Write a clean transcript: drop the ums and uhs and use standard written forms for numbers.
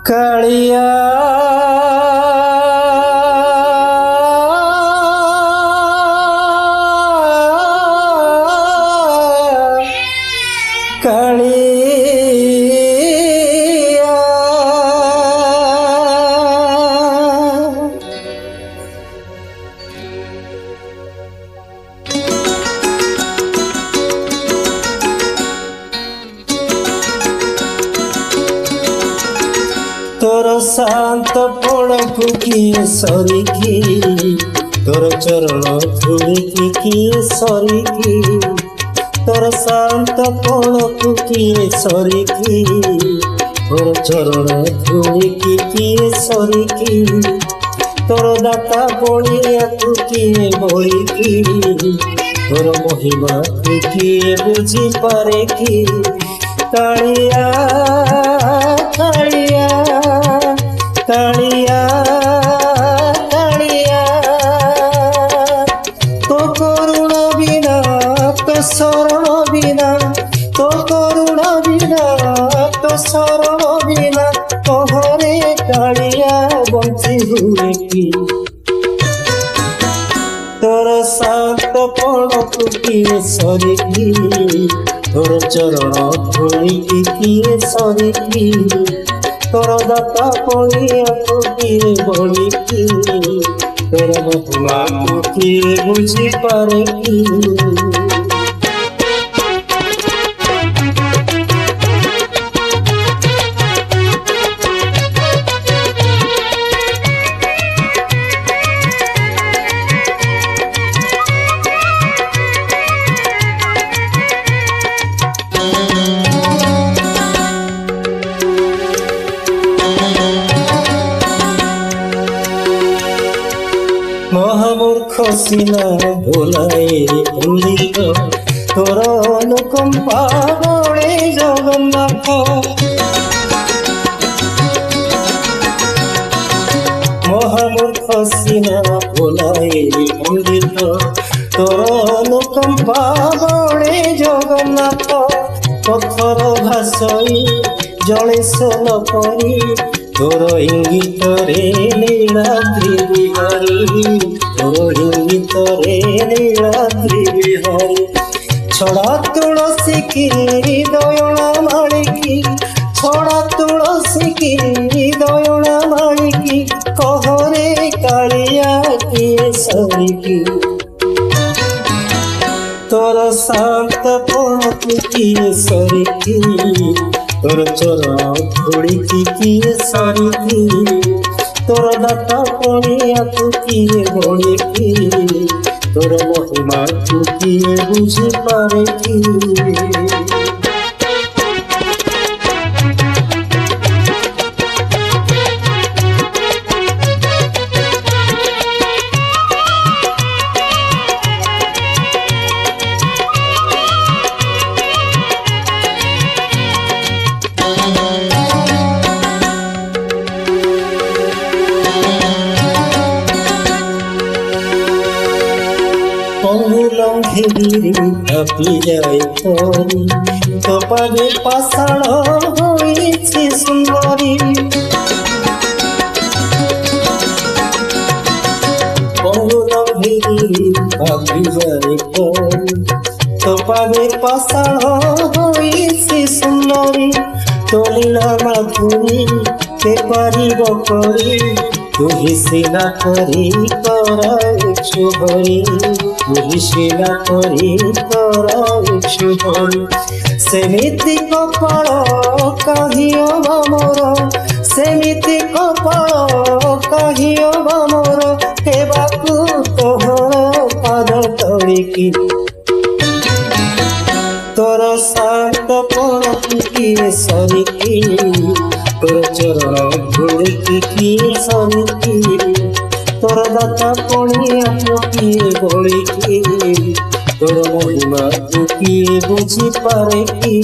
कालिया कालिया तोर शांत पड़कु किए सरिकी तोर चरण धूलिकी किए सरिकी तोर शांत पड़कु किए सरिकी तोर चरण धूलिकी किए सरिकी तोर दाता बलिया तू किए बलिकी तोर महिमा तू किए बुझी पारे की कालिया कालिया कालिया कालिया तो करुणा बिना तो शरण बिना तो करुणा बिना तो शरण बिना तोहरे कालिया बंची हुए की तोर शांत पड़कु किए सरिकी तोर चरण धूलिकी किए सरिकी तोर दाता बलिया तू किए बलिकी तोर महिमा तू किए बुझी पारे की महामूर्ख सीना भोलाए पंडित तोर अनुकंपा बड़े जगन्नाथ महामूर्ख सीना भोलाए पंडित तोर अनुकंपा बड़े जगन्नाथ पत्थर भाषई जले सल परी तोर इंगित रे नीलाद्रि बिहारी तोर इंगित रे नीलाद्रि बिहारी छड़ा तुलसी की दयना मालिकी छड़ा तुलसी की दयना मालिकी कहरे कालिया किए सरिकी तोर शांत पड़कु किए सरिकी तोर चरण धूलिकी किए सरिकी तोर दाता बलिया तू किए बलिकी तोर महिमा तू किए बुझी पारे की लंघिरी अपी जाए तोरी तो पागे पाषाण होइछि सुंदरी लंघिरी अपी जाए तोरी तो पागे पाषाण होइछि सुंदरी तो लीला माधुरी ते पारिब करी तुही सीना करी कराइछु भरी तुही सीना करी कराइछु भरी सेमिति कपाळ कहियो मोर सेमिति कपाळ कहियो मोर हेबाकु तोहर पाद तळिकी तोर शांत पड़कु किए सरिकी तोर चरण धूलिकी किए सरिकी तोर दाता बलिया तू किए बलिकी तोर महिमा तू किए बुझी पारे की।